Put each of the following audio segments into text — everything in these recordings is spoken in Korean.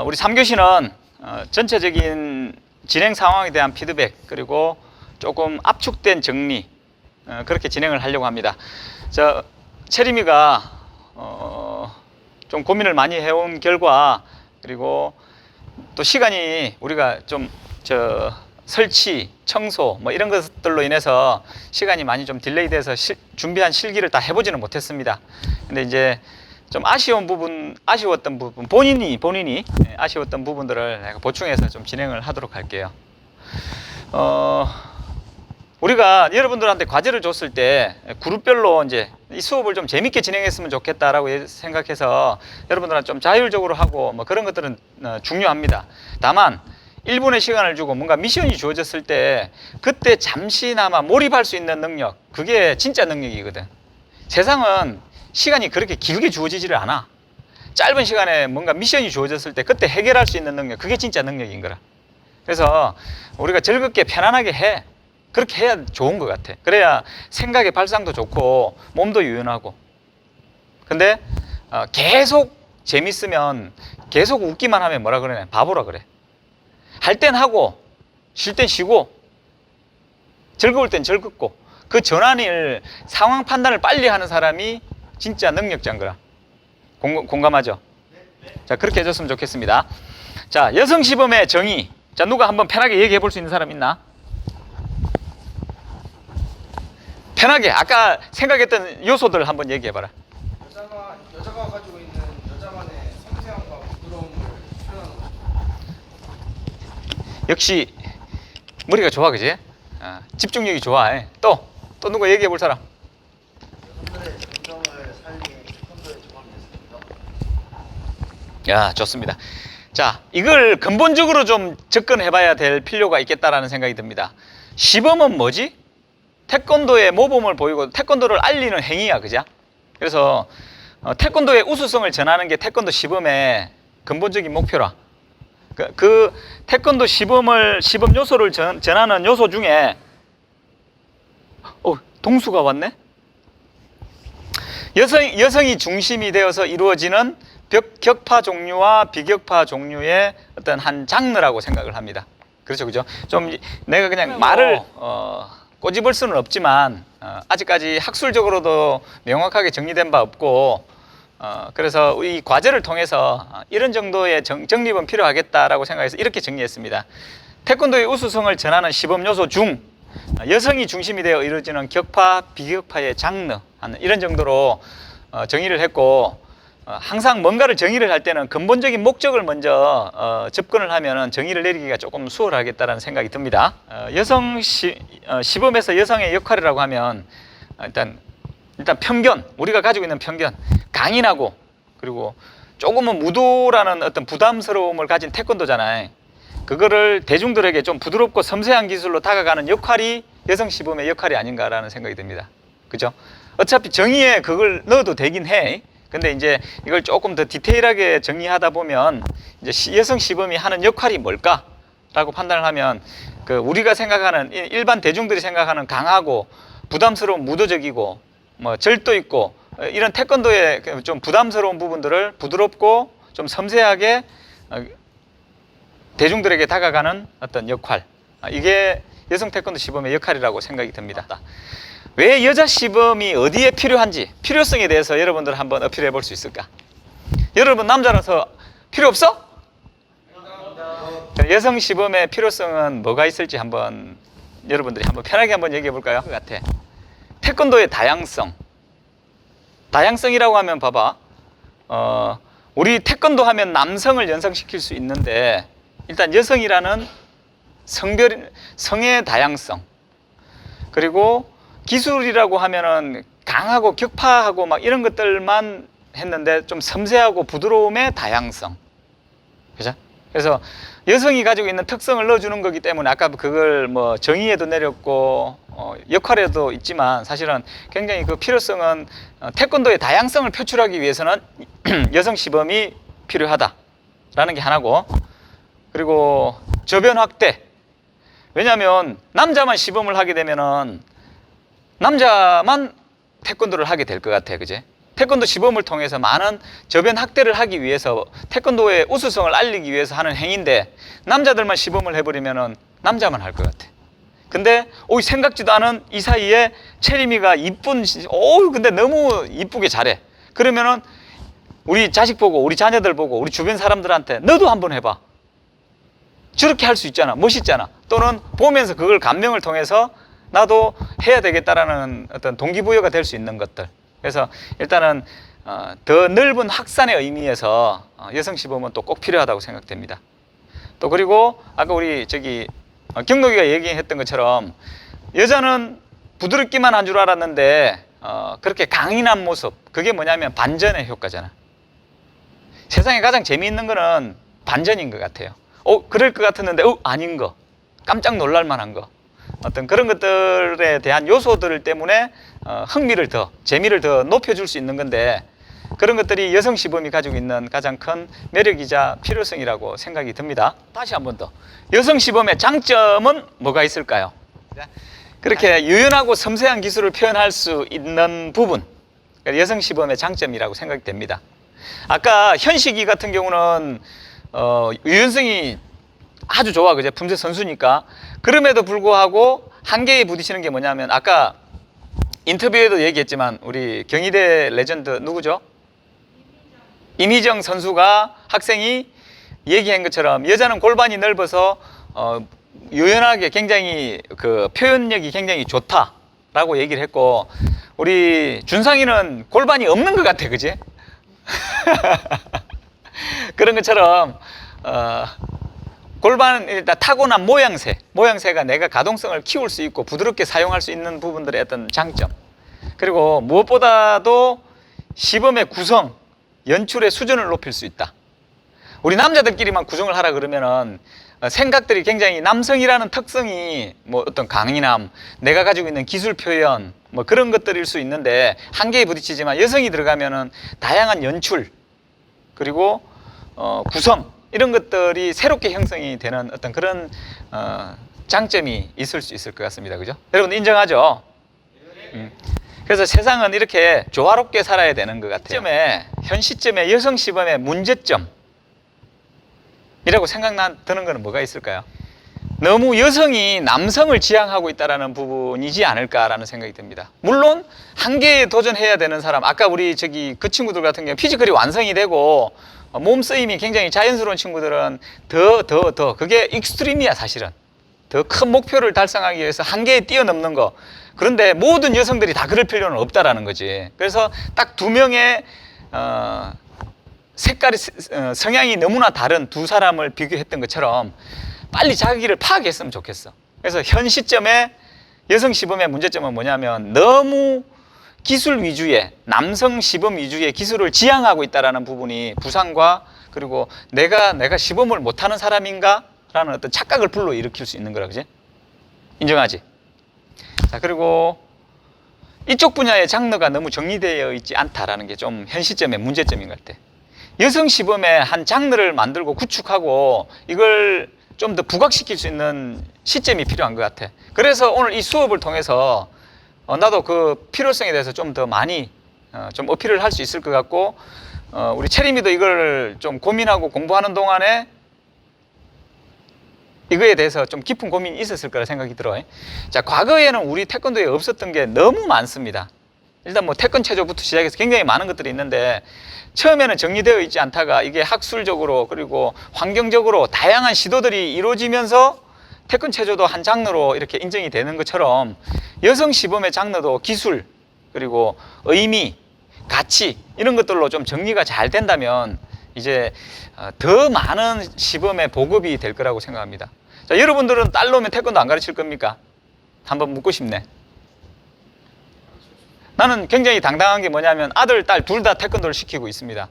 우리 3교시는 전체적인 진행 상황에 대한 피드백, 그리고 조금 압축된 정리, 그렇게 진행을 하려고 합니다. 채림이가 좀 고민을 많이 해온 결과, 그리고 또 시간이 우리가 좀 설치, 청소 뭐 이런 것들로 인해서 시간이 많이 좀 딜레이 돼서 준비한 실기를 다 해보지는 못했습니다. 근데 이제 좀 아쉬웠던 부분, 본인이 아쉬웠던 부분들을 내가 보충해서 좀 진행을 하도록 할게요. 우리가 여러분들한테 과제를 줬을 때 그룹별로 이제 이 수업을 좀 재밌게 진행했으면 좋겠다라고 생각해서 여러분들한테 좀 자율적으로 하고 뭐 그런 것들은 중요합니다. 다만 1분의 시간을 주고 뭔가 미션이 주어졌을 때 그때 잠시나마 몰입할 수 있는 능력, 그게 진짜 능력이거든. 세상은 시간이 그렇게 길게 주어지지를 않아. 짧은 시간에 뭔가 미션이 주어졌을 때 그때 해결할 수 있는 능력, 그게 진짜 능력인 거라. 그래서 우리가 즐겁게 편안하게 해. 그렇게 해야 좋은 것 같아. 그래야 생각의 발상도 좋고 몸도 유연하고. 근데 계속 재밌으면, 계속 웃기만 하면 뭐라 그러냐, 바보라 그래. 할 땐 하고 쉴 땐 쉬고 즐거울 땐 즐겁고, 그 전환을, 상황 판단을 빨리 하는 사람이 진짜 능력자인 거라. 공감하죠? 자, 그렇게 해줬으면 좋겠습니다. 자, 여성 시범의 정의. 자, 누가 한번 편하게 얘기해 볼 수 있는 사람 있나? 편하게 아까 생각했던 요소들 한번 얘기해 봐라. 여자가 가지고 있는 여자만의 섬세함과 부드러움을 표현하는 것. 역시 머리가 좋아, 그지? 집중력이 좋아. 또 누가 얘기해 볼 사람? 여성들의 정성을 살린 태권도의 조합이었습니다. 야, 좋습니다. 자, 이걸 근본적으로 좀 접근해 봐야 될 필요가 있겠다라는 생각이 듭니다. 시범은 뭐지? 태권도의 모범을 보이고 태권도를 알리는 행위야, 그죠? 그래서 태권도의 우수성을 전하는 게 태권도 시범의 근본적인 목표라. 그 태권도 시범 요소를 전하는 요소 중에 동수가 왔네? 여성이 중심이 되어서 이루어지는 격파 종류와 비격파 종류의 어떤 한 장르라고 생각을 합니다. 그렇죠, 그죠? 좀 내가 그냥 말을 꼬집을 수는 없지만 아직까지 학술적으로도 명확하게 정리된 바 없고, 그래서 이 과제를 통해서 이런 정도의 정립은 필요하겠다라고 생각해서 이렇게 정리했습니다. 태권도의 우수성을 전하는 시범 요소 중 여성이 중심이 되어 이루어지는 격파, 비격파의 장르, 이런 정도로 정의를 했고, 항상 뭔가를 정의를 할 때는 근본적인 목적을 먼저 접근을 하면 정의를 내리기가 조금 수월하겠다는 생각이 듭니다. 시범에서 여성의 역할이라고 하면 일단 편견, 우리가 가지고 있는 편견, 강인하고 그리고 조금은 무도라는 어떤 부담스러움을 가진 태권도잖아요. 그거를 대중들에게 좀 부드럽고 섬세한 기술로 다가가는 역할이 여성 시범의 역할이 아닌가라는 생각이 듭니다. 그죠? 어차피 정의에 그걸 넣어도 되긴 해. 근데 이제 이걸 조금 더 디테일하게 정리하다 보면 이제 여성 시범이 하는 역할이 뭘까라고 판단을 하면, 우리가 생각하는, 일반 대중들이 생각하는 강하고 부담스러운 무도적이고 뭐 절도 있고 이런 태권도의 좀 부담스러운 부분들을 부드럽고 좀 섬세하게 대중들에게 다가가는 어떤 역할, 이게 여성 태권도 시범의 역할이라고 생각이 듭니다. 왜 여자 시범이 어디에 필요한지, 필요성에 대해서 여러분들 한번 어필해 볼 수 있을까? 여러분 남자라서 필요 없어? 여성 시범의 필요성은 뭐가 있을지 한번 여러분들이 한번 편하게 한번 얘기해 볼까요? 그 같아. 태권도의 다양성이라고 하면 봐봐. 우리 태권도 하면 남성을 연상시킬 수 있는데, 일단 여성이라는 성의 다양성, 그리고 기술이라고 하면은 강하고 격파하고 막 이런 것들만 했는데 좀 섬세하고 부드러움의 다양성. 그죠? 그래서 여성이 가지고 있는 특성을 넣어주는 거기 때문에 아까 그걸 뭐 정의에도 내렸고 역할에도 있지만, 사실은 굉장히 그 필요성은 태권도의 다양성을 표출하기 위해서는 여성 시범이 필요하다라는 게 하나고, 그리고 저변 확대. 왜냐하면 남자만 시범을 하게 되면은 남자만 태권도를 하게 될 것 같아, 그제? 태권도 시범을 통해서 많은 저변 확대를 하기 위해서 태권도의 우수성을 알리기 위해서 하는 행위인데 남자들만 시범을 해버리면은 남자만 할 것 같아. 근데 생각지도 않은 이 사이에 채림이가 근데 너무 이쁘게 잘해. 그러면은 우리 자식 보고 우리 자녀들 보고 우리 주변 사람들한테 너도 한번 해봐. 저렇게 할 수 있잖아. 멋있잖아. 또는 보면서 그걸 감명을 통해서 나도 해야 되겠다라는 어떤 동기부여가 될 수 있는 것들. 그래서 일단은 더 넓은 확산의 의미에서 여성 시범은 또 꼭 필요하다고 생각됩니다. 또 그리고 아까 우리 경록이가 얘기했던 것처럼 여자는 부드럽기만 한 줄 알았는데 그렇게 강인한 모습, 그게 뭐냐면 반전의 효과잖아. 세상에 가장 재미있는 거는 반전인 것 같아요. 그럴 것 같았는데 아닌 거, 깜짝 놀랄 만한 거, 어떤 그런 것들에 대한 요소들 때문에 흥미를 재미를 더 높여줄 수 있는 건데, 그런 것들이 여성 시범이 가지고 있는 가장 큰 매력이자 필요성이라고 생각이 듭니다. 다시 한 번 더, 여성 시범의 장점은 뭐가 있을까요? 그렇게 유연하고 섬세한 기술을 표현할 수 있는 부분, 여성 시범의 장점이라고 생각이 됩니다. 아까 현식이 같은 경우는 유연성이 아주 좋아, 그제? 품새 선수니까. 그럼에도 불구하고 한계에 부딪히는 게 뭐냐면, 아까 인터뷰에도 얘기했지만 우리 경희대 레전드 누구죠? 임희정 선수가, 학생이 얘기한 것처럼 여자는 골반이 넓어서 유연하게 굉장히 그 표현력이 굉장히 좋다라고 얘기를 했고, 우리 준상이는 골반이 없는 것 같아, 그지? 그런 것처럼 골반, 일단 타고난 모양새가 내가 가동성을 키울 수 있고 부드럽게 사용할 수 있는 부분들의 어떤 장점, 그리고 무엇보다도 시범의 구성, 연출의 수준을 높일 수 있다. 우리 남자들끼리만 구성을 하라 그러면은 생각들이 굉장히, 남성이라는 특성이 뭐 어떤 강인함, 내가 가지고 있는 기술 표현, 뭐 그런 것들일 수 있는데 한계에 부딪히지만, 여성이 들어가면은 다양한 연출, 그리고 구성, 이런 것들이 새롭게 형성이 되는 어떤 그런 장점이 있을 수 있을 것 같습니다. 그죠? 여러분 인정하죠? 그래서 세상은 이렇게 조화롭게 살아야 되는 것 같아요. 현 시점에 여성 시범의 문제점이라고 드는 거는 뭐가 있을까요? 너무 여성이 남성을 지향하고 있다는 부분이지 않을까라는 생각이 듭니다. 물론 한계에 도전해야 되는 사람, 아까 우리 그 친구들 같은 경우 피지컬이 완성이 되고 몸 쓰임이 굉장히 자연스러운 친구들은 더 그게 익스트림이야. 사실은 더 큰 목표를 달성하기 위해서 한계에 뛰어넘는 거. 그런데 모든 여성들이 다 그럴 필요는 없다라는 거지. 그래서 딱 두 명의 색깔이, 성향이 너무나 다른 두 사람을 비교했던 것처럼 빨리 자기를 파악했으면 좋겠어. 그래서 현 시점에 여성 시범의 문제점은 뭐냐면, 너무 기술 위주의, 남성 시범 위주의 기술을 지향하고 있다는 부분이 부상과, 그리고 내가 시범을 못하는 사람인가? 라는 어떤 착각을 불러일으킬 수 있는 거라, 그지? 인정하지? 자, 그리고 이쪽 분야의 장르가 너무 정리되어 있지 않다라는 게 좀 현 시점의 문제점인 것 같아. 여성 시범의 한 장르를 만들고 구축하고 이걸 좀 더 부각시킬 수 있는 시점이 필요한 것 같아. 그래서 오늘 이 수업을 통해서 나도 그 필요성에 대해서 좀 더 많이 좀 어필을 할 수 있을 것 같고, 우리 채림이도 이걸 좀 고민하고 공부하는 동안에 이거에 대해서 좀 깊은 고민이 있었을 거라 생각이 들어요. 자, 과거에는 우리 태권도에 없었던 게 너무 많습니다. 일단 뭐 태권 체조부터 시작해서 굉장히 많은 것들이 있는데, 처음에는 정리되어 있지 않다가 이게 학술적으로 그리고 환경적으로 다양한 시도들이 이루어지면서 태권 체조도 한 장르로 이렇게 인정이 되는 것처럼, 여성 시범의 장르도 기술, 그리고 의미, 가치, 이런 것들로 좀 정리가 잘 된다면 이제 더 많은 시범의 보급이 될 거라고 생각합니다. 자, 여러분들은 딸 놓으면 태권도 안 가르칠 겁니까? 한번 묻고 싶네. 나는 굉장히 당당한 게 뭐냐면, 아들, 딸 둘 다 태권도를 시키고 있습니다.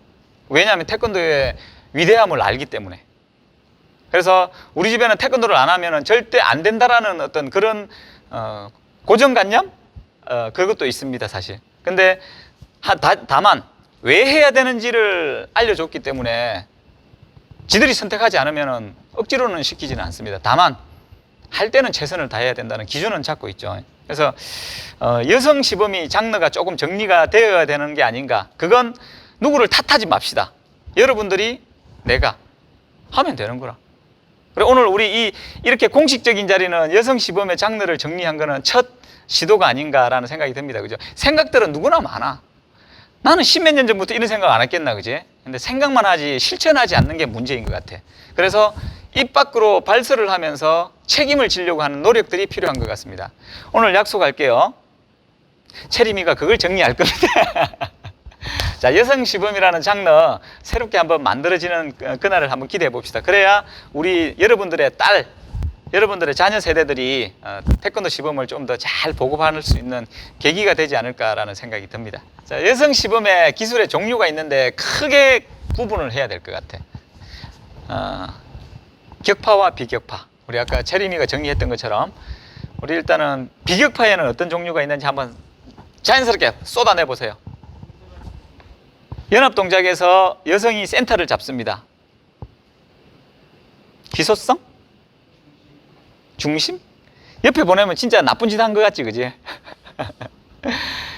왜냐하면 태권도의 위대함을 알기 때문에. 그래서 우리 집에는 태권도를 안 하면 절대 안 된다라는 어떤 그런 고정관념? 그것도 있습니다, 사실. 근데 다만 왜 해야 되는지를 알려줬기 때문에 지들이 선택하지 않으면 억지로는 시키지는 않습니다. 다만 할 때는 최선을 다해야 된다는 기준은 잡고 있죠. 그래서 여성 시범이 장르가 조금 정리가 되어야 되는 게 아닌가. 그건 누구를 탓하지 맙시다. 여러분들이 내가 하면 되는 거라. 그리고 오늘 우리 이렇게 공식적인 자리는 여성 시범의 장르를 정리한 거는 첫 시도가 아닌가라는 생각이 듭니다. 그죠? 생각들은 누구나 많아. 나는 십몇 년 전부터 이런 생각 안 했겠나, 그지? 근데 생각만 하지 실천하지 않는 게 문제인 것 같아. 그래서 입 밖으로 발설을 하면서 책임을 지려고 하는 노력들이 필요한 것 같습니다. 오늘 약속할게요. 체리미가 그걸 정리할 겁니다. 자, 여성 시범이라는 장르 새롭게 한번 만들어지는 그날을 한번 기대해 봅시다. 그래야 우리 여러분들의 딸, 여러분들의 자녀 세대들이 태권도 시범을 좀 더 잘 보급할 수 있는 계기가 되지 않을까라는 생각이 듭니다. 자, 여성 시범의 기술의 종류가 있는데 크게 구분을 해야 될 것 같아. 격파와 비격파. 우리 아까 체리미가 정리했던 것처럼 우리 일단은 비격파에는 어떤 종류가 있는지 한번 자연스럽게 쏟아내 보세요. 연합 동작에서 여성이 센터를 잡습니다. 기소성? 중심? 옆에 보내면 진짜 나쁜 짓 한 것 같지, 그지?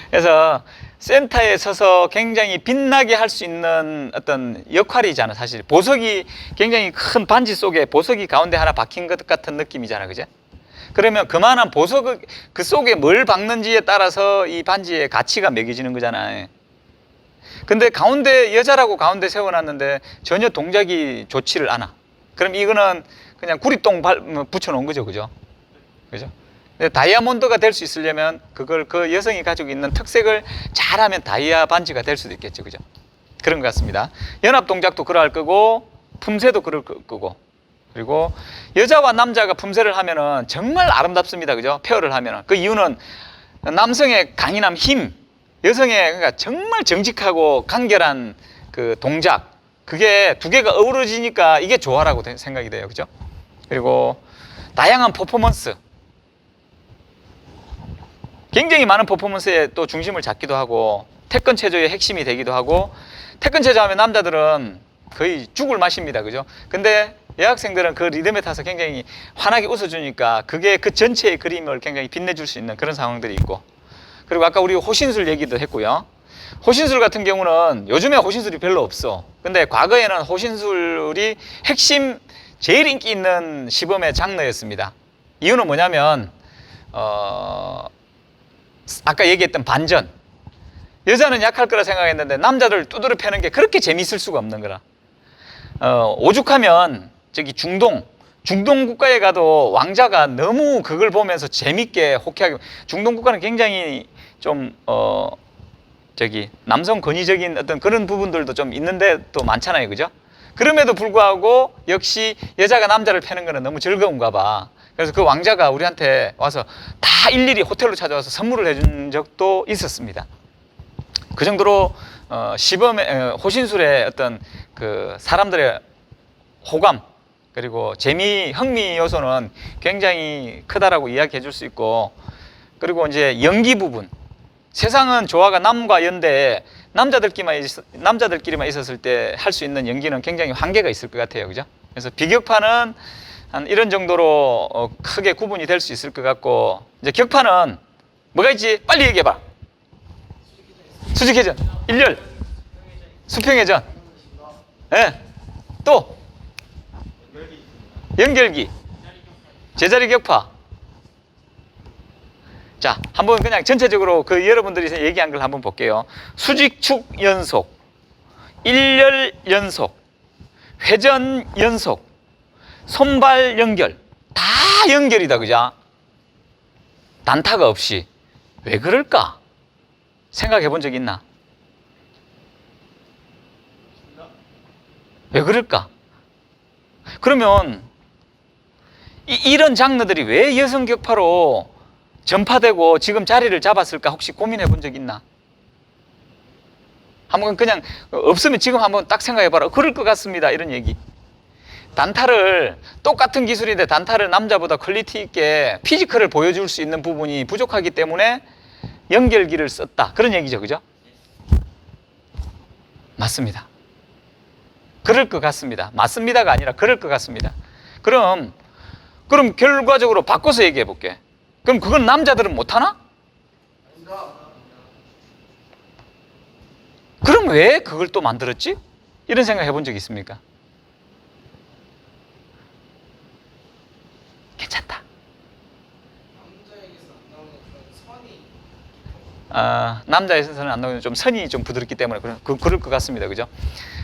그래서 센터에 서서 굉장히 빛나게 할 수 있는 어떤 역할이잖아, 사실. 보석이 굉장히 큰 반지 속에 보석이 가운데 하나 박힌 것 같은 느낌이잖아, 그지? 그러면 그만한 보석, 그 속에 뭘 박는지에 따라서 이 반지의 가치가 매겨지는 거잖아요. 근데 가운데 여자라고 가운데 세워놨는데 전혀 동작이 좋지를 않아. 그럼 이거는 그냥 구리똥 붙여놓은 거죠, 그죠? 그죠? 근데 다이아몬드가 될 수 있으려면 그걸 그 여성이 가지고 있는 특색을 잘하면 다이아 반지가 될 수도 있겠죠, 그죠? 그런 것 같습니다. 연합 동작도 그럴 거고 품새도 그럴 거고, 그리고 여자와 남자가 품새를 하면은 정말 아름답습니다, 그죠? 페어를 하면은 그 이유는 남성의 강인함, 힘, 여성의 그러니까 정말 정직하고 간결한 그 동작, 그게 두 개가 어우러지니까 이게 조화라고 생각이 돼요, 그죠? 그리고 다양한 퍼포먼스, 굉장히 많은 퍼포먼스에 또 중심을 잡기도 하고 태권 체조의 핵심이 되기도 하고, 태권 체조 하면 남자들은 거의 죽을 맛입니다, 그죠? 근데 여학생들은 그 리듬에 타서 굉장히 환하게 웃어주니까 그게 그 전체의 그림을 굉장히 빛내줄 수 있는 그런 상황들이 있고, 그리고 아까 우리 호신술 얘기도 했고요. 호신술 같은 경우는 요즘에 호신술이 별로 없어. 근데 과거에는 호신술이 핵심 제일 인기 있는 시범의 장르였습니다. 이유는 뭐냐면 아까 얘기했던 반전. 여자는 약할 거라 생각했는데 남자들 두드려 패는 게 그렇게 재미있을 수가 없는 거라. 오죽하면 저기 중동 국가에 가도 왕자가 너무 그걸 보면서 재밌게 호쾌하게, 중동 국가는 굉장히 좀 저기 남성 권위적인 어떤 그런 부분들도 좀 있는데 또 많잖아요, 그죠? 그럼에도 불구하고 역시 여자가 남자를 패는 거는 너무 즐거운가 봐. 그래서 그 왕자가 우리한테 와서 다 일일이 호텔로 찾아와서 선물을 해준 적도 있었습니다. 그 정도로 시범의 호신술의 어떤 그 사람들의 호감, 그리고 재미, 흥미 요소는 굉장히 크다라고 이야기해 줄 수 있고, 그리고 이제 연기 부분, 세상은 조화가 남과 연대에 남자들끼리만 있었을 때 할 수 있는 연기는 굉장히 한계가 있을 것 같아요, 그죠? 그래서 비격파는 한 이런 정도로 크게 구분이 될 수 있을 것 같고, 이제 격파는 뭐가 있지? 빨리 얘기해봐. 수직회전, 일렬, 수평회전, 예, 또 연결기, 제자리 격파. 자, 한번 그냥 전체적으로 그 여러분들이 얘기한 걸 한번 볼게요. 수직축 연속, 일렬 연속, 회전 연속, 손발 연결, 다 연결이다, 그죠? 단타가 없이. 왜 그럴까? 생각해 본 적 있나? 왜 그럴까? 그러면 이런 장르들이 왜 여성 격파로 전파되고 지금 자리를 잡았을까 혹시 고민해 본 적 있나? 한번 그냥 없으면 지금 한번 딱 생각해 봐라. 그럴 것 같습니다, 이런 얘기. 단타를, 똑같은 기술인데 단타를 남자보다 퀄리티 있게 피지컬을 보여줄 수 있는 부분이 부족하기 때문에 연결기를 썼다, 그런 얘기죠, 그죠? 맞습니다. 그럴 것 같습니다. 맞습니다가 아니라 그럴 것 같습니다. 그럼 결과적으로 바꿔서 얘기해 볼게. 그럼 그건 남자들은 못하나? 아니다. 그럼 왜 그걸 또 만들었지? 이런 생각 해본 적 있습니까? 괜찮다. 남자에게서 안 나오는 그런 선이 남자에서는 안 나오는 좀 선이 좀 부드럽기 때문에 그럴 것 같습니다. 그죠?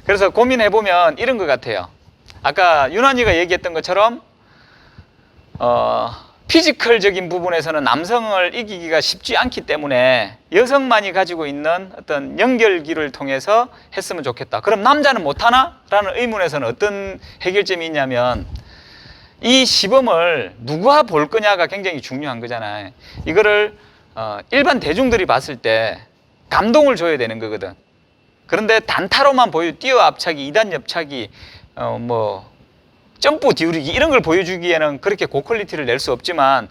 그래서 고민해보면 이런 것 같아요. 아까 윤환이가 얘기했던 것처럼 피지컬적인 부분에서는 남성을 이기기가 쉽지 않기 때문에 여성만이 가지고 있는 어떤 연결기를 통해서 했으면 좋겠다. 그럼 남자는 못하나? 라는 의문에서는 어떤 해결점이 있냐면 이 시범을 누가 볼 거냐가 굉장히 중요한 거잖아요. 이거를 일반 대중들이 봤을 때 감동을 줘야 되는 거거든. 그런데 단타로만 뛰어 앞차기, 2단 옆차기, 점프 디우리기 이런 걸 보여주기에는 그렇게 고퀄리티를 낼 수 없지만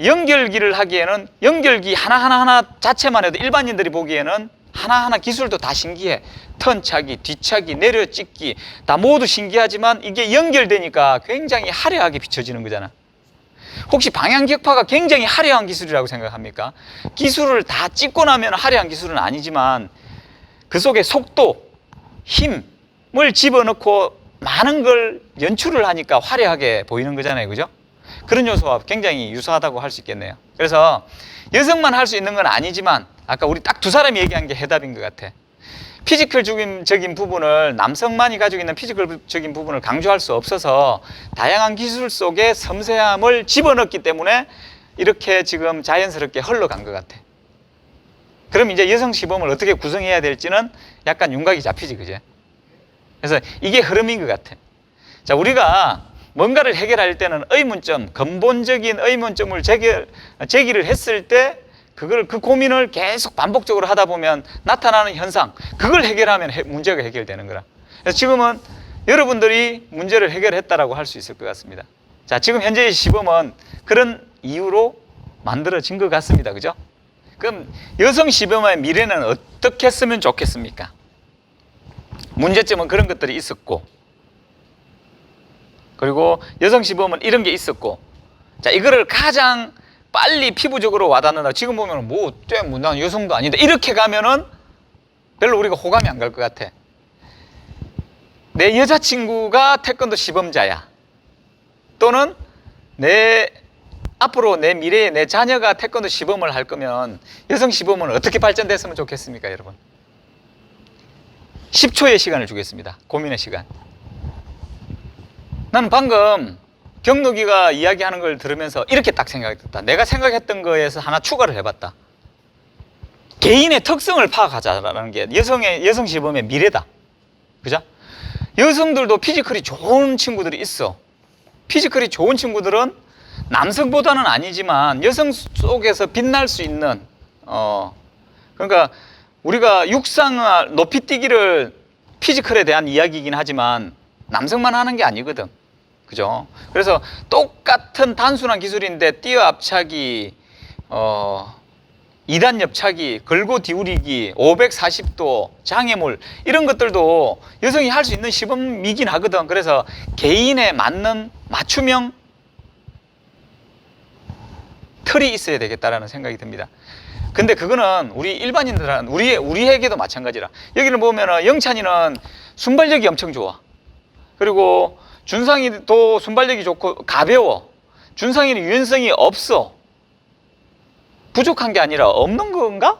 연결기를 하기에는 연결기 하나 자체만 해도 일반인들이 보기에는 하나하나 기술도 다 신기해. 턴차기, 뒤차기, 내려찍기 다 모두 신기하지만 이게 연결되니까 굉장히 화려하게 비춰지는 거잖아. 혹시 방향격파가 굉장히 화려한 기술이라고 생각합니까? 기술을 다 찍고 나면 화려한 기술은 아니지만 그 속에 속도, 힘을 집어넣고 많은 걸 연출을 하니까 화려하게 보이는 거잖아요. 그죠? 그런 요소와 굉장히 유사하다고 할 수 있겠네요. 그래서 여성만 할 수 있는 건 아니지만 아까 우리 딱 두 사람이 얘기한 게 해답인 것 같아. 피지컬적인 부분을 남성만이 가지고 있는 피지컬적인 부분을 강조할 수 없어서 다양한 기술 속에 섬세함을 집어넣기 때문에 이렇게 지금 자연스럽게 흘러간 것 같아. 그럼 이제 여성 시범을 어떻게 구성해야 될지는 약간 윤곽이 잡히지, 그제? 그래서 이게 흐름인 것 같아. 자, 우리가 뭔가를 해결할 때는 의문점, 근본적인 의문점을 제기를 했을 때 그 고민을 계속 반복적으로 하다 보면 나타나는 현상, 그걸 해결하면 문제가 해결되는 거라. 그래서 지금은 여러분들이 문제를 해결했다라고 할 수 있을 것 같습니다. 자, 지금 현재의 시범은 그런 이유로 만들어진 것 같습니다. 그죠? 그럼 여성 시범의 미래는 어떻게 했으면 좋겠습니까? 문제점은 그런 것들이 있었고, 그리고 여성 시범은 이런 게 있었고, 자, 이거를 가장 빨리 피부적으로 와닿는다. 지금 보면 난 여성도 아닌데 이렇게 가면은 별로 우리가 호감이 안 갈 것 같아. 내 여자친구가 태권도 시범자야. 또는 앞으로 내 미래에 내 자녀가 태권도 시범을 할 거면 여성 시범은 어떻게 발전됐으면 좋겠습니까, 여러분? 10초의 시간을 주겠습니다. 고민의 시간. 나는 방금 경록이가 이야기하는 걸 들으면서 이렇게 딱 생각했다. 내가 생각했던 거에서 하나 추가를 해봤다. 개인의 특성을 파악하자라는 게 여성 시범의 미래다. 그죠? 여성들도 피지컬이 좋은 친구들이 있어. 피지컬이 좋은 친구들은 남성보다는 아니지만 여성 속에서 빛날 수 있는 그러니까 우리가 육상 높이뛰기를 피지컬에 대한 이야기이긴 하지만 남성만 하는 게 아니거든. 그죠? 그래서 똑같은 단순한 기술인데 뛰어 앞차기, 2단 옆차기, 걸고 디우리기, 540도, 장애물 이런 것들도 여성이 할 수 있는 시범이긴 하거든. 그래서 개인에 맞는 맞춤형 틀이 있어야 되겠다라는 생각이 듭니다. 근데 그거는 우리 일반인들은 우리에게도 마찬가지라. 여기를 보면은 영찬이는 순발력이 엄청 좋아. 그리고 준상이도 순발력이 좋고 가벼워. 준상이는 유연성이 없어. 부족한 게 아니라 없는 건가?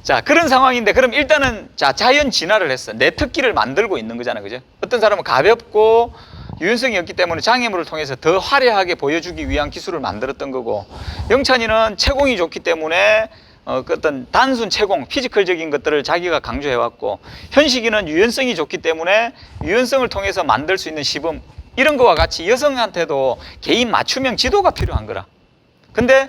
자, 그런 상황인데 그럼 일단은 자연 진화를 했어. 내 특기를 만들고 있는 거잖아. 그죠? 어떤 사람은 가볍고 유연성이 없기 때문에 장애물을 통해서 더 화려하게 보여주기 위한 기술을 만들었던 거고, 영찬이는 채공이 좋기 때문에 어떤 단순 채공, 피지컬적인 것들을 자기가 강조해왔고, 현식이는 유연성이 좋기 때문에 유연성을 통해서 만들 수 있는 시범, 이런 거와 같이 여성한테도 개인 맞춤형 지도가 필요한 거라. 근데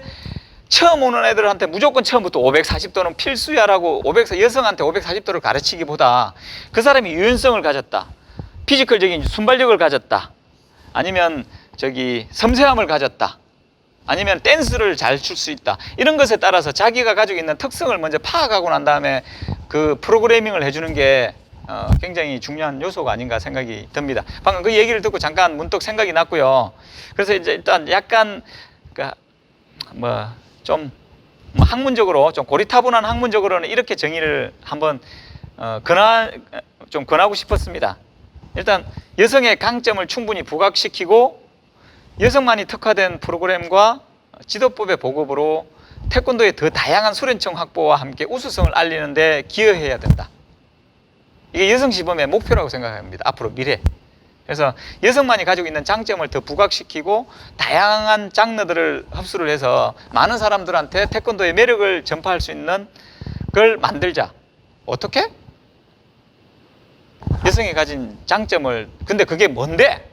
처음 오는 애들한테 무조건 처음부터 540도는 필수야라고 여성한테 540도를 가르치기보다 그 사람이 유연성을 가졌다, 피지컬적인 순발력을 가졌다, 아니면 섬세함을 가졌다, 아니면 댄스를 잘 출 수 있다, 이런 것에 따라서 자기가 가지고 있는 특성을 먼저 파악하고 난 다음에 그 프로그래밍을 해주는 게 굉장히 중요한 요소가 아닌가 생각이 듭니다. 방금 그 얘기를 듣고 잠깐 문득 생각이 났고요. 그래서 이제 일단 약간 좀 학문적으로 좀 고리타분한 학문적으로는 이렇게 정의를 한번 좀 권하고 싶었습니다. 일단 여성의 강점을 충분히 부각시키고 여성만이 특화된 프로그램과 지도법의 보급으로 태권도의 더 다양한 수련청 확보와 함께 우수성을 알리는 데 기여해야 된다. 이게 여성 시범의 목표라고 생각합니다. 앞으로 미래. 그래서 여성만이 가지고 있는 장점을 더 부각시키고 다양한 장르들을 흡수를 해서 많은 사람들한테 태권도의 매력을 전파할 수 있는 걸 만들자. 어떻게? 여성이 가진 장점을, 근데 그게 뭔데?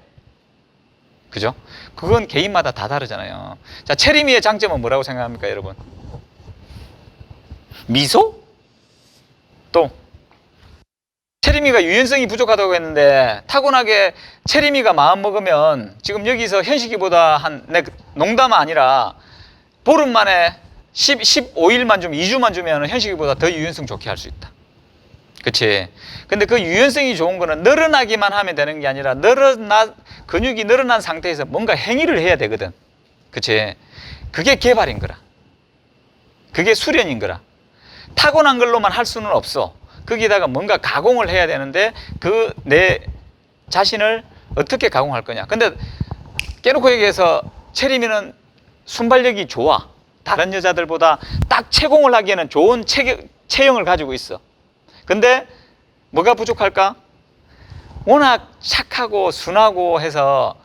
그죠? 그건 개인마다 다 다르잖아요. 자, 체리미의 장점은 뭐라고 생각합니까, 여러분? 미소? 또 체리미가 유연성이 부족하다고 했는데 타고나게 체리미가 마음 먹으면 지금 여기서 현식이보다 농담 아니라 보름 만에 15일만 주면 2주만 주면 현식이보다 더 유연성 좋게 할 수 있다. 그치? 근데 그 유연성이 좋은 거는 늘어나기만 하면 되는 게 아니라 근육이 늘어난 상태에서 뭔가 행위를 해야 되거든. 그치? 그게 개발인 거라. 그게 수련인 거라. 타고난 걸로만 할 수는 없어. 거기다가 뭔가 가공을 해야 되는데 내 자신을 어떻게 가공할 거냐. 근데 깨놓고 얘기해서 체리미는 순발력이 좋아. 다른 여자들보다 딱 채공을 하기에는 좋은 체형을 가지고 있어. 근데 뭐가 부족할까? 워낙 착하고 순하고 해서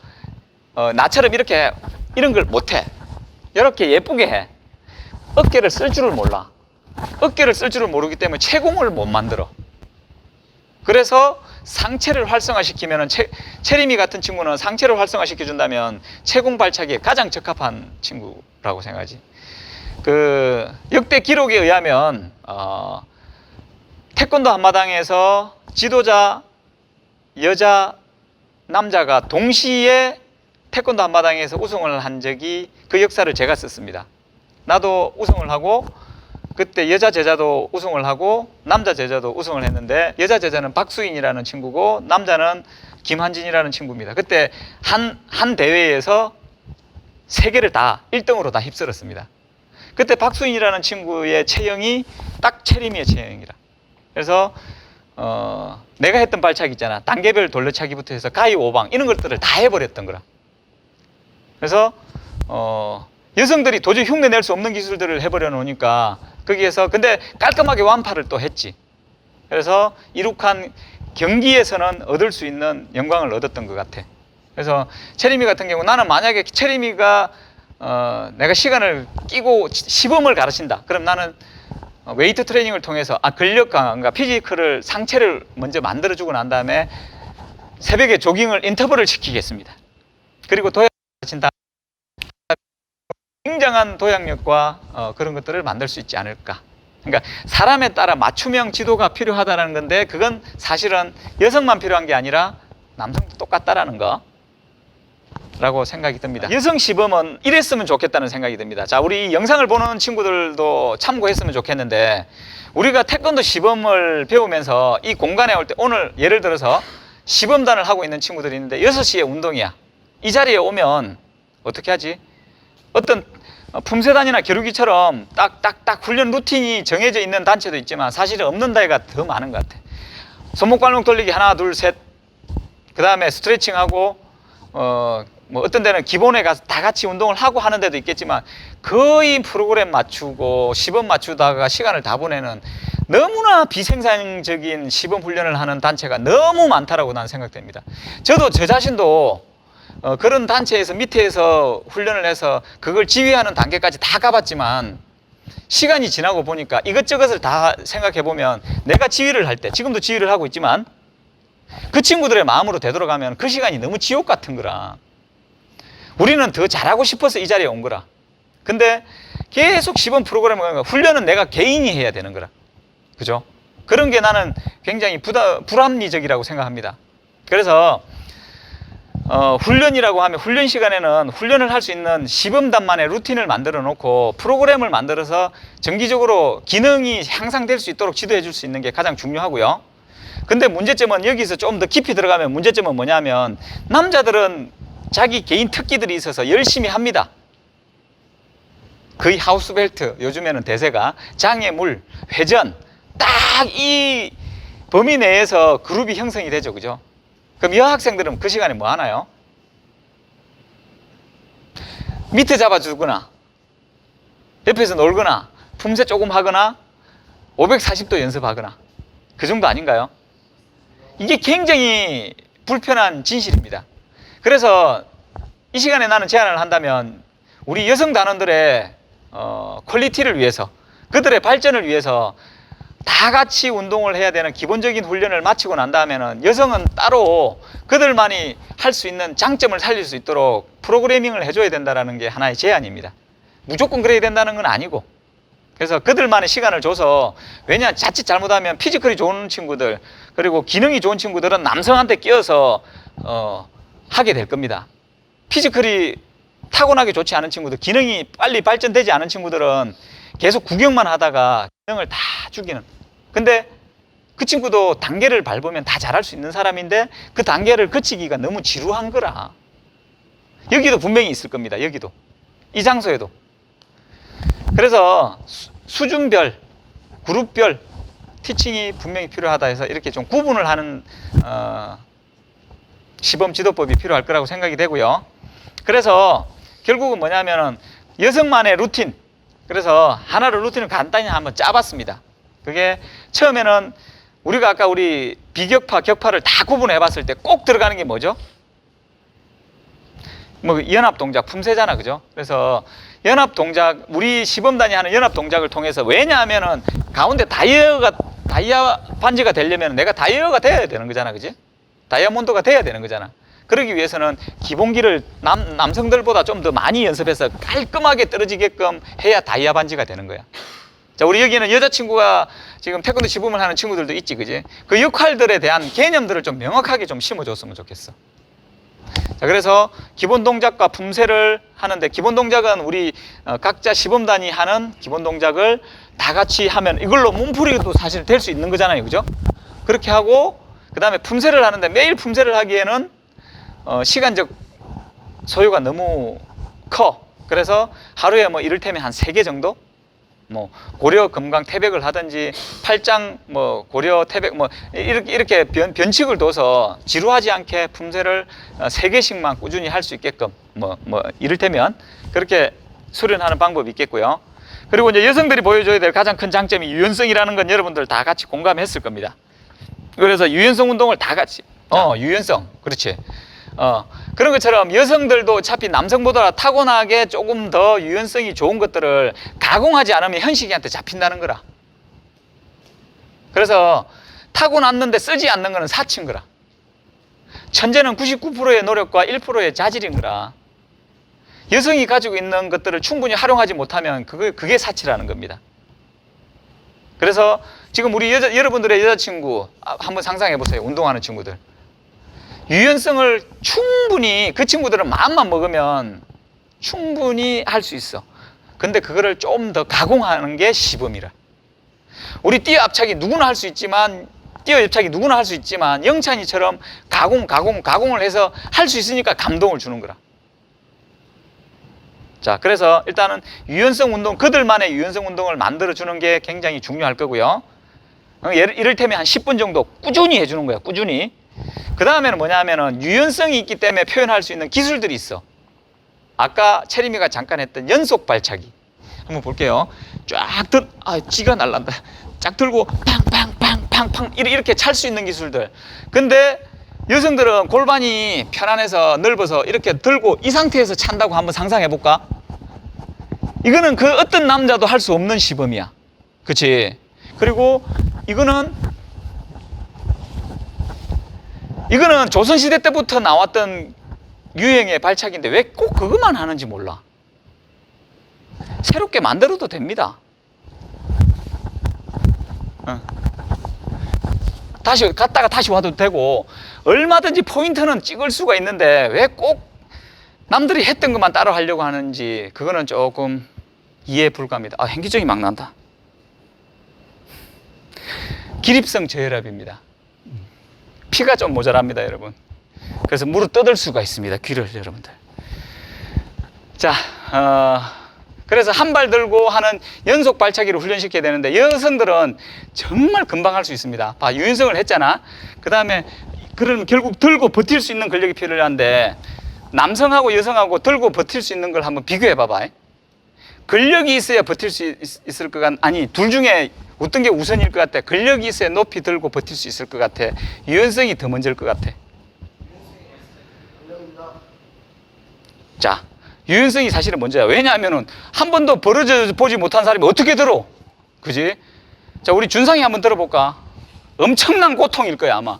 나처럼 이런 걸 못해. 이렇게 예쁘게 해. 어깨를 쓸 줄을 몰라. 어깨를 쓸 줄을 모르기 때문에 채공을 못 만들어. 그래서 상체를 활성화시키면 체리미 같은 친구는 상체를 활성화시켜준다면 채공 발차기에 가장 적합한 친구라고 생각하지. 역대 기록에 의하면 태권도 한마당에서 지도자 여자 남자가 동시에 태권도 한마당에서 우승을 한 적이 그 역사를 제가 썼습니다. 나도 우승을 하고 그때 여자 제자도 우승을 하고 남자 제자도 우승을 했는데 여자 제자는 박수인이라는 친구고 남자는 김한진이라는 친구입니다. 그때 한 대회에서 3개를 다 1등으로 다 휩쓸었습니다. 그때 박수인이라는 친구의 체형이 딱 체리미의 체형이라. 그래서 내가 했던 발차기 있잖아. 단계별 돌려차기부터 해서 가위 오방 이런 것들을 다 해버렸던 거라. 그래서 여성들이 도저히 흉내낼 수 없는 기술들을 해버려 놓으니까 거기에서 근데 깔끔하게 완파를 또 했지. 그래서 이룩한 경기에서는 얻을 수 있는 영광을 얻었던 것 같아. 그래서 체리미 같은 경우 나는 만약에 체리미가 내가 시간을 끼고 시범을 가르친다. 그럼 나는 웨이트 트레이닝을 통해서 근력 강화가 피지컬을 상체를 먼저 만들어주고 난 다음에 새벽에 조깅을 인터벌을 시키겠습니다. 그리고 도약을 가르친다. 굉장한 도약력과 그런 것들을 만들 수 있지 않을까. 그러니까 사람에 따라 맞춤형 지도가 필요하다는 건데 그건 사실은 여성만 필요한 게 아니라 남성도 똑같다라는 거 라고 생각이 듭니다. 여성 시범은 이랬으면 좋겠다는 생각이 듭니다. 자, 우리 이 영상을 보는 친구들도 참고했으면 좋겠는데 우리가 태권도 시범을 배우면서 이 공간에 올 때 오늘 예를 들어서 시범단을 하고 있는 친구들이 있는데 6시에 운동이야. 이 자리에 오면 어떻게 하지? 어떤 품새단이나 겨루기처럼 딱딱딱 훈련 루틴이 정해져 있는 단체도 있지만 사실은 없는 데가 더 많은 것 같아. 손목 발목 돌리기 하나 둘 셋, 그 다음에 스트레칭하고 어떤 데는 기본에 가서 다 같이 운동을 하고 하는 데도 있겠지만 거의 프로그램 맞추고 시범 맞추다가 시간을 다 보내는 너무나 비생산적인 시범 훈련을 하는 단체가 너무 많다라고 나는 생각됩니다. 저도 저 자신도 그런 단체에서 밑에서 훈련을 해서 그걸 지휘하는 단계까지 다 가봤지만 시간이 지나고 보니까 이것저것을 다 생각해 보면 내가 지휘를 할 때 지금도 지휘를 하고 있지만 그 친구들의 마음으로 되돌아가면 그 시간이 너무 지옥 같은 거라. 우리는 더 잘하고 싶어서 이 자리에 온 거라. 근데 계속 시범 프로그램을 훈련은 내가 개인이 해야 되는 거라. 그죠? 그런 게 나는 굉장히 불합리적이라고 생각합니다. 그래서 훈련이라고 하면 훈련 시간에는 훈련을 할 수 있는 시범단만의 루틴을 만들어 놓고 프로그램을 만들어서 정기적으로 기능이 향상될 수 있도록 지도해 줄 수 있는 게 가장 중요하고요. 근데 문제점은 여기서 좀 더 깊이 들어가면 문제점은 뭐냐면 남자들은 자기 개인 특기들이 있어서 열심히 합니다. 거의 하우스벨트, 요즘에는 대세가 장애물, 회전, 딱 이 범위 내에서 그룹이 형성이 되죠. 그죠? 그럼 여학생들은 그 시간에 뭐 하나요? 밑에 잡아주거나 옆에서 놀거나 품새 조금 하거나 540도 연습하거나 그 정도 아닌가요? 이게 굉장히 불편한 진실입니다. 그래서 이 시간에 나는 제안을 한다면 우리 여성 단원들의 퀄리티를 위해서, 그들의 발전을 위해서 다 같이 운동을 해야 되는 기본적인 훈련을 마치고 난 다음에는 여성은 따로 그들만이 할 수 있는 장점을 살릴 수 있도록 프로그래밍을 해줘야 된다는 게 하나의 제안입니다. 무조건 그래야 된다는 건 아니고, 그래서 그들만의 시간을 줘서, 왜냐 자칫 잘못하면 피지컬이 좋은 친구들 그리고 기능이 좋은 친구들은 남성한테 끼어서 하게 될 겁니다. 피지컬이 타고나게 좋지 않은 친구들, 기능이 빨리 발전되지 않은 친구들은 계속 구경만 하다가 기능을 다 죽이는. 근데 그 친구도 단계를 밟으면 다 잘할 수 있는 사람인데 그 단계를 거치기가 너무 지루한 거라. 여기도 분명히 있을 겁니다. 여기도, 이 장소에도. 그래서 수준별, 그룹별 티칭이 분명히 필요하다 해서 이렇게 좀 구분을 하는 시범 지도법이 필요할 거라고 생각이 되고요. 그래서 결국은 뭐냐면은 여성만의 루틴, 그래서 하나를 루틴을 간단히 한번 짜봤습니다. 그게 처음에는 우리가 아까 우리 비격파, 격파를 다 구분해 봤을 때 꼭 들어가는 게 뭐죠? 뭐 연합 동작, 품새잖아, 그죠? 그래서 연합 동작, 우리 시범단이 하는 연합 동작을 통해서, 왜냐하면은 가운데 다이아 반지가 되려면 내가 다이아가 돼야 되는 거잖아, 그지? 다이아몬드가 돼야 되는 거잖아. 그러기 위해서는 기본기를 남성들보다 좀 더 많이 연습해서 깔끔하게 떨어지게끔 해야 다이아 반지가 되는 거야. 자, 우리 여기는 여자친구가 지금 태권도 시범을 하는 친구들도 있지, 그지? 그 역할들에 대한 개념들을 좀 명확하게 좀 심어줬으면 좋겠어. 자, 그래서 기본 동작과 품새를 하는데, 기본 동작은 우리 각자 시범단이 하는 기본 동작을 다 같이 하면 이걸로 몸풀이도 사실 될 수 있는 거잖아요, 그죠? 그렇게 하고, 그 다음에 품새를 하는데 매일 품새를 하기에는 시간적 소요가 너무 커. 그래서 하루에 뭐 이를테면 한 3개 정도? 뭐 고려 금강 태백을 하든지 팔짱 뭐 고려 태백 뭐 이렇게 변칙을 둬서 지루하지 않게 품새를 3개씩만 꾸준히 할 수 있게끔 뭐 이를테면 그렇게 수련하는 방법이 있겠고요. 그리고 이제 여성들이 보여줘야 될 가장 큰 장점이 유연성이라는 건 여러분들 다 같이 공감했을 겁니다. 그래서 유연성 운동을 다 같이 유연성, 그렇지. 그런 것처럼 여성들도 어차피 남성보다 타고나게 조금 더 유연성이 좋은 것들을 가공하지 않으면 현식이한테 잡힌다는 거라. 그래서 타고났는데 쓰지 않는 거는 사치인 거라. 천재는 99%의 노력과 1%의 자질인 거라. 여성이 가지고 있는 것들을 충분히 활용하지 못하면 그게 사치라는 겁니다. 그래서 지금 우리 여러분들의 여자친구 한번 상상해 보세요. 운동하는 친구들. 유연성을 충분히, 그 친구들은 마음만 먹으면 충분히 할 수 있어. 근데 그거를 좀 더 가공하는 게 시범이라. 우리 뛰어 압착이 누구나 할 수 있지만, 뛰어 옆차기 누구나 할 수 있지만 영찬이처럼 가공을 해서 할 수 있으니까 감동을 주는 거라. 자, 그래서 일단은 유연성 운동, 그들만의 유연성 운동을 만들어주는 게 굉장히 중요할 거고요. 이를테면 한 10분 정도 꾸준히 해주는 거야, 꾸준히. 그 다음에는 뭐냐면은 유연성이 있기 때문에 표현할 수 있는 기술들이 있어. 아까 채림이가 잠깐 했던 연속 발차기 한번 볼게요. 쥐가 날란다. 쫙 들고 팡팡팡팡팡 이렇게 찰 수 있는 기술들. 근데 여성들은 골반이 편안해서 넓어서 이렇게 들고 이 상태에서 찬다고 한번 상상해 볼까? 이거는 그 어떤 남자도 할 수 없는 시범이야. 그치? 그리고 이거는 조선시대 때부터 나왔던 유행의 발차기인데 왜 꼭 그것만 하는지 몰라. 새롭게 만들어도 됩니다. 다시 갔다가 다시 와도 되고 얼마든지 포인트는 찍을 수가 있는데 왜 꼭 남들이 했던 것만 따라 하려고 하는지, 그거는 조금 이해 불가합니다. 현기증이 막 난다. 기립성 저혈압입니다. 피가 좀 모자랍니다, 여러분. 그래서 무릎 뜯을 수가 있습니다, 귀를, 여러분들. 자, 그래서 한 발 들고 하는 연속 발차기를 훈련시켜야 되는데 여성들은 정말 금방 할 수 있습니다. 봐, 유연성을 했잖아. 그 다음에 그러면 결국 들고 버틸 수 있는 근력이 필요한데 남성하고 여성하고 들고 버틸 수 있는 걸 한번 비교해 봐봐. 근력이 있어야 버틸 수 있을 것 같, 아니 둘 중에 어떤 게 우선일 것 같아? 근력이 있어야 높이 들고 버틸 수 있을 것 같아? 유연성이 더 먼저일 것 같아? 자, 유연성이 사실은 먼저야. 왜냐하면은 한 번도 벌어져 보지 못한 사람이 어떻게 들어? 그지? 자, 우리 준상이 한번 들어볼까? 엄청난 고통일 거야, 아마.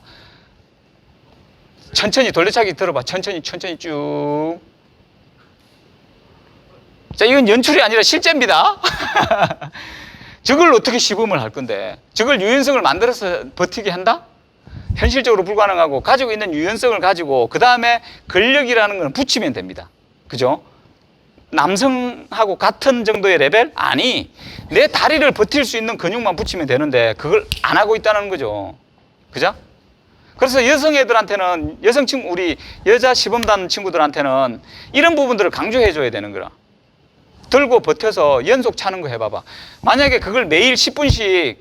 천천히 돌려차기 들어봐. 천천히 쭉. 자, 이건 연출이 아니라 실제입니다. 저걸 어떻게 시범을 할 건데? 저걸 유연성을 만들어서 버티게 한다? 현실적으로 불가능하고 가지고 있는 유연성을 가지고 그 다음에 근력이라는 건 붙이면 됩니다. 그죠? 남성하고 같은 정도의 레벨? 아니, 내 다리를 버틸 수 있는 근육만 붙이면 되는데 그걸 안 하고 있다는 거죠. 그죠? 그래서 여성 애들한테는, 여성 친구, 우리 여자 시범단 친구들한테는 이런 부분들을 강조해 줘야 되는 거라. 들고 버텨서 연속 차는 거 해봐봐. 만약에 그걸 매일 10분씩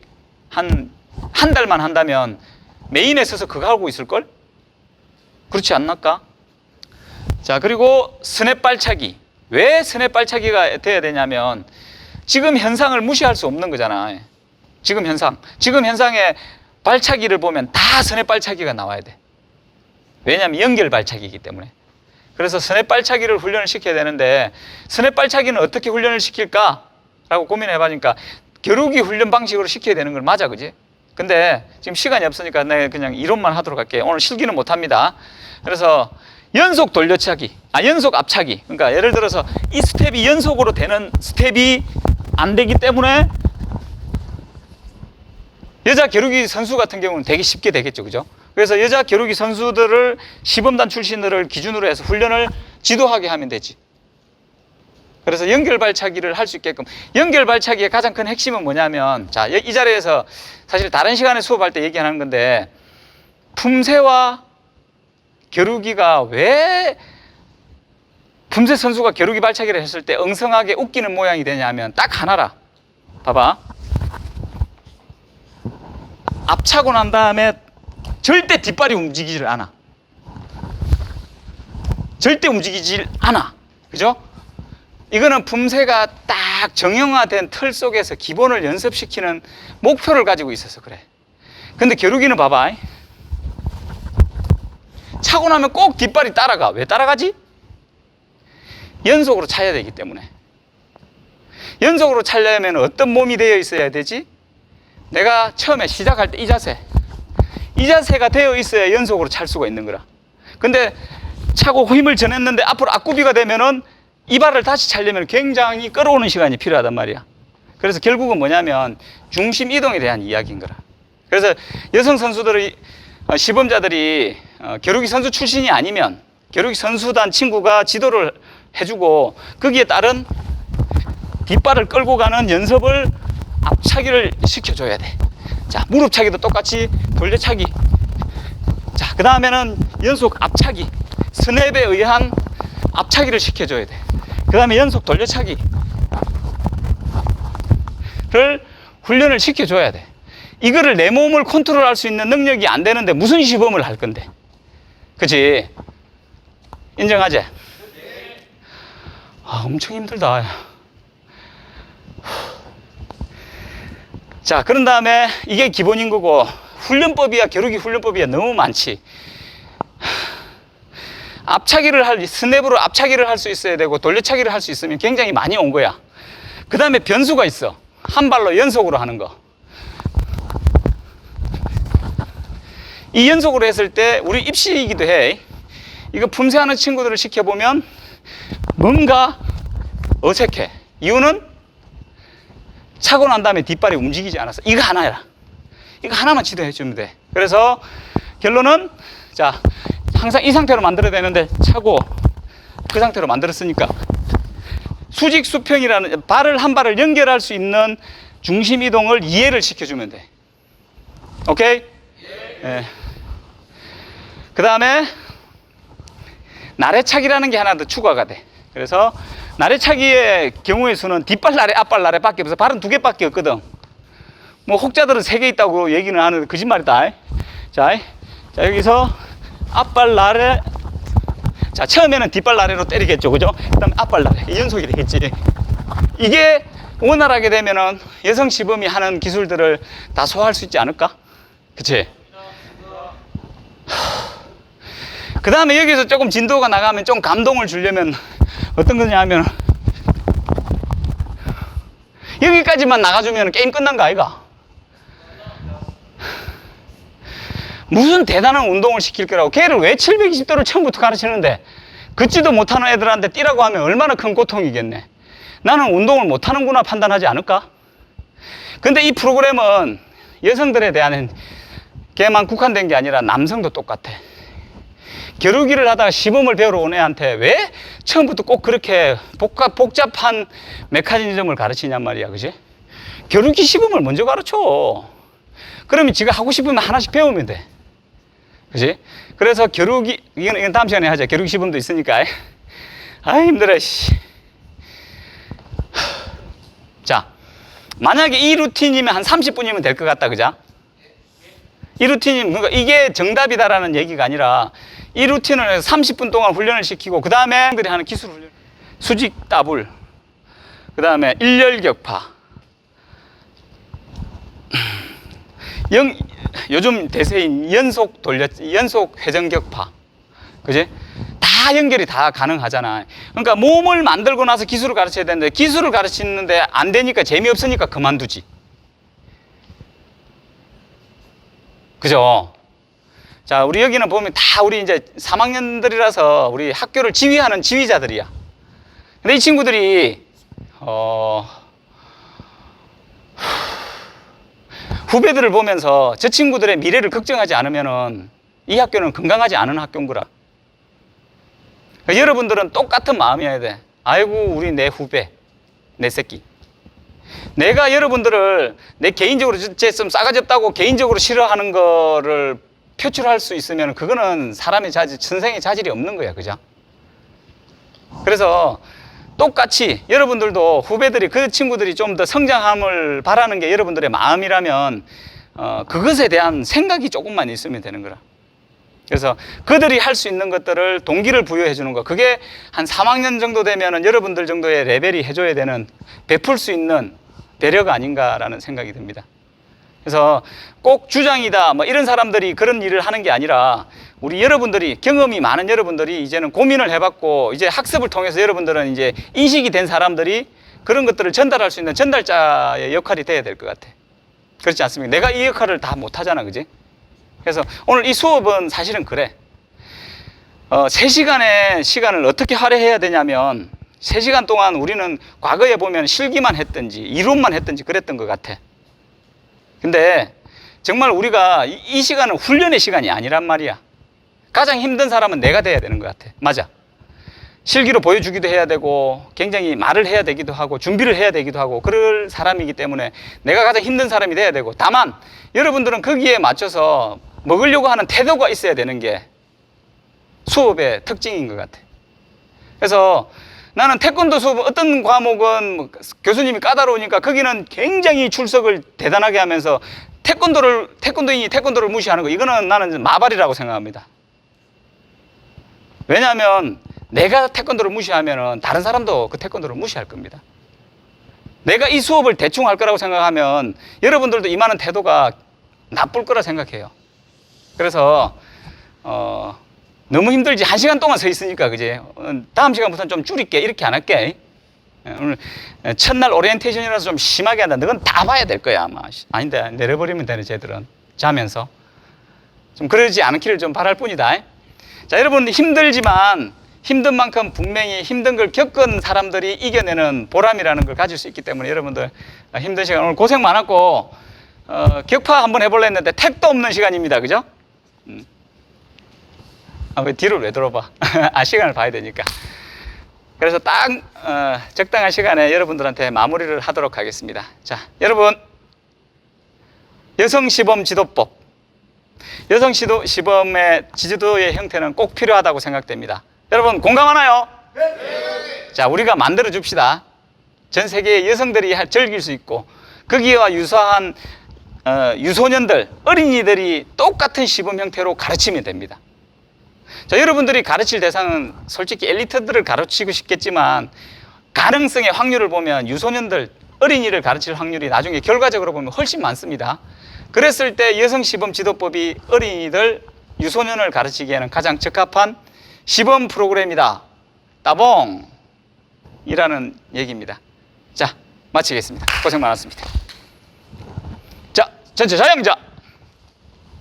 한 달만 한다면 메인에 서서 그거 하고 있을걸? 그렇지 않을까? 자, 그리고 스냅 발차기. 왜 스냅 발차기가 돼야 되냐면 지금 현상을 무시할 수 없는 거잖아. 지금 현상의 발차기를 보면 다 스냅 발차기가 나와야 돼. 왜냐하면 연결 발차기이기 때문에. 그래서 스냅 발차기를 훈련을 시켜야 되는데 스냅 발차기는 어떻게 훈련을 시킬까? 라고 고민해 보니까 겨루기 훈련 방식으로 시켜야 되는 걸 맞아, 그지? 근데 지금 시간이 없으니까 내가 그냥 이론만 하도록 할게요. 오늘 실기는 못 합니다. 그래서 연속 돌려차기, 연속 앞차기. 그러니까 예를 들어서 이 스텝이 연속으로 되는 스텝이 안 되기 때문에 여자 겨루기 선수 같은 경우는 되게 쉽게 되겠죠, 그죠? 그래서 여자 겨루기 선수들을 시범단 출신들을 기준으로 해서 훈련을 지도하게 하면 되지. 그래서 연결 발차기를 할 수 있게끔. 연결 발차기의 가장 큰 핵심은 뭐냐면, 자, 이 자리에서 사실 다른 시간에 수업할 때 얘기하는 건데, 품새와 겨루기가 왜 품새 선수가 겨루기 발차기를 했을 때 엉성하게 웃기는 모양이 되냐면 딱 하나라. 봐봐. 앞차고 난 다음에 절대 뒷발이 움직이질 않아. 절대 움직이질 않아. 그죠? 이거는 품새가 딱 정형화된 틀 속에서 기본을 연습시키는 목표를 가지고 있어서 그래. 근데 겨루기는 봐봐. 차고 나면 꼭 뒷발이 따라가. 왜 따라가지? 연속으로 차야 되기 때문에. 연속으로 차려면 어떤 몸이 되어 있어야 되지? 내가 처음에 시작할 때 이 자세가 되어 있어야 연속으로 찰 수가 있는 거라. 근데 차고 힘을 전했는데 앞으로 앞구비가 되면은 이 발을 다시 차려면 굉장히 끌어오는 시간이 필요하단 말이야. 그래서 결국은 뭐냐면 중심 이동에 대한 이야기인 거라. 그래서 여성 선수들의 시범자들이 겨루기 선수 출신이 아니면 겨루기 선수단 친구가 지도를 해주고 거기에 따른 뒷발을 끌고 가는 연습을 앞차기를 시켜줘야 돼. 자, 무릎차기도 똑같이 돌려차기. 자, 그 다음에는 연속 앞차기, 스냅에 의한 앞차기를 시켜줘야 돼. 그 다음에 연속 돌려차기를 훈련을 시켜줘야 돼. 이거를 내 몸을 컨트롤할 수 있는 능력이 안 되는데 무슨 시범을 할 건데? 그치? 인정하지? 엄청 힘들다. 자, 그런 다음에 이게 기본인 거고, 훈련법이야, 겨루기 훈련법이야 너무 많지. 앞차기를 스냅으로 앞차기를 할 수 있어야 되고 돌려차기를 할 수 있으면 굉장히 많이 온 거야. 그 다음에 변수가 있어. 한 발로 연속으로 하는 거. 이 연속으로 했을 때 우리 입시이기도 해. 이거 품새하는 친구들을 시켜보면 뭔가 어색해. 이유는 차고 난 다음에 뒷발이 움직이지 않았어. 이거 하나야. 이거 하나만 지도해 주면 돼. 그래서 결론은, 자, 항상 이 상태로 만들어야 되는데 차고 그 상태로 만들었으니까 수직 수평이라는 발을 한 발을 연결할 수 있는 중심 이동을 이해를 시켜주면 돼. 오케이? 예. 그 다음에 나래차기라는 게 하나 더 추가가 돼. 그래서 나래차기의 경우의 수는 뒷발 나래, 앞발 나래밖에 없어. 발은 2개밖에 없거든. 뭐 혹자들은 3개 있다고 얘기는 하는데 거짓말이다. 자, 여기서 앞발 나래. 자, 처음에는 뒷발 나래로 때리겠죠, 그죠? 그 다음에 앞발 나래. 이 연속이 되겠지. 이게 원활하게 되면은 여성 시범이 하는 기술들을 다 소화할 수 있지 않을까? 그치? 그 다음에 여기서 조금 진도가 나가면 좀 감동을 주려면 어떤 거냐 하면 여기까지만 나가주면 게임 끝난 거 아이가? 무슨 대단한 운동을 시킬 거라고. 걔를 왜 720도를 처음부터 가르치는데 걷지도 못하는 애들한테 뛰라고 하면 얼마나 큰 고통이겠네. 나는 운동을 못하는구나 판단하지 않을까? 근데 이 프로그램은 여성들에 대한 걔만 국한된 게 아니라 남성도 똑같아. 겨루기를 하다가 시범을 배우러 온 애한테 왜 처음부터 꼭 그렇게 복잡한 메커니즘을 가르치냔 말이야, 그지? 겨루기 시범을 먼저 가르쳐. 그러면 지가 하고 싶으면 하나씩 배우면 돼, 그지? 그래서 겨루기, 이건 다음 시간에 하자. 겨루기 시범도 있으니까. 아, 힘들어, 씨. 자, 만약에 이 루틴이면 한 30분이면 될 것 같다, 그죠? 이 루틴이, 그러니까 이게 정답이다라는 얘기가 아니라 이 루틴을 해서 30분 동안 훈련을 시키고 그 다음에 들이 하는 기술 훈련, 수직 따블, 그 다음에 일렬격파, 요즘 대세인 연속 회전격파, 그지? 다 연결이 다 가능하잖아. 그러니까 몸을 만들고 나서 기술을 가르쳐야 되는데 기술을 가르치는데 안 되니까 재미없으니까 그만두지. 그죠? 자, 우리 여기는 보면 다 우리 이제 3학년들이라서 우리 학교를 지휘하는 지휘자들이야. 근데 이 친구들이, 후배들을 보면서 저 친구들의 미래를 걱정하지 않으면은 이 학교는 건강하지 않은 학교인 거라. 그러니까 여러분들은 똑같은 마음이어야 돼. 아이고, 우리 내 후배, 내 새끼. 내가 여러분들을 내 개인적으로 좀 싸가지 없다고 개인적으로 싫어하는 거를 표출할 수 있으면 그거는 사람의 자질, 천생의 자질이 없는 거야, 그죠? 그래서 똑같이 여러분들도 후배들이, 그 친구들이 좀 더 성장함을 바라는 게 여러분들의 마음이라면 그것에 대한 생각이 조금만 있으면 되는 거라. 그래서 그들이 할 수 있는 것들을 동기를 부여해 주는 거, 그게 한 3학년 정도 되면은 여러분들 정도의 레벨이 해줘야 되는, 베풀 수 있는 배려가 아닌가라는 생각이 듭니다. 그래서 꼭 주장이다 뭐 이런 사람들이 그런 일을 하는 게 아니라 우리 여러분들이, 경험이 많은 여러분들이 이제는 고민을 해봤고 이제 학습을 통해서 여러분들은 이제 인식이 된 사람들이 그런 것들을 전달할 수 있는 전달자의 역할이 돼야 될 것 같아. 그렇지 않습니까? 내가 이 역할을 다 못하잖아, 그지? 그래서 오늘 이 수업은 사실은 그래. 3시간의 시간을 어떻게 할애해야 되냐면 3시간 동안 우리는 과거에 보면 실기만 했든지 이론만 했든지 그랬던 것 같아. 근데 정말 우리가 이 시간은 훈련의 시간이 아니란 말이야. 가장 힘든 사람은 내가 돼야 되는 것 같아. 맞아. 실기로 보여주기도 해야 되고 굉장히 말을 해야 되기도 하고 준비를 해야 되기도 하고 그럴 사람이기 때문에 내가 가장 힘든 사람이 돼야 되고, 다만 여러분들은 거기에 맞춰서 먹으려고 하는 태도가 있어야 되는 게 수업의 특징인 것 같아. 그래서 나는 태권도 수업, 어떤 과목은 교수님이 까다로우니까 거기는 굉장히 출석을 대단하게 하면서 태권도인이 태권도를 무시하는 거, 이거는 나는 마발이라고 생각합니다. 왜냐하면 내가 태권도를 무시하면은 다른 사람도 그 태권도를 무시할 겁니다. 내가 이 수업을 대충 할 거라고 생각하면 여러분들도 임하는 태도가 나쁠 거라 생각해요. 그래서 너무 힘들지. 1시간 동안 서 있으니까, 그지? 다음 시간부터는 좀 줄일게. 이렇게 안 할게. 오늘 첫날 오리엔테이션이라서 좀 심하게 한다. 너건 다 봐야 될 거야, 아마. 아닌데, 내려버리면 되네, 쟤들은. 자면서. 좀 그러지 않기를 좀 바랄 뿐이다. 자, 여러분, 힘들지만 힘든 만큼 분명히 힘든 걸 겪은 사람들이 이겨내는 보람이라는 걸 가질 수 있기 때문에 여러분들 힘든 시간, 오늘 고생 많았고, 격파 한번 해볼라 했는데 택도 없는 시간입니다. 그죠? 왜 뒤를 왜 돌아봐? 시간을 봐야 되니까. 그래서 딱 적당한 시간에 여러분들한테 마무리를 하도록 하겠습니다. 자, 여러분, 여성시범 지도법 여성 시범의 지도의 형태는 꼭 필요하다고 생각됩니다. 여러분 공감하나요? 네. 자, 우리가 만들어 줍시다. 전 세계의 여성들이 즐길 수 있고 거기와 유사한 유소년들, 어린이들이 똑같은 시범 형태로 가르치면 됩니다. 자, 여러분들이 가르칠 대상은 솔직히 엘리트들을 가르치고 싶겠지만 가능성의 확률을 보면 유소년들, 어린이를 가르칠 확률이 나중에 결과적으로 보면 훨씬 많습니다. 그랬을 때 여성 시범 지도법이 어린이들, 유소년을 가르치기에는 가장 적합한 시범 프로그램이다. 따봉! 이라는 얘기입니다. 자, 마치겠습니다. 고생 많았습니다. 자, 전체 자영자.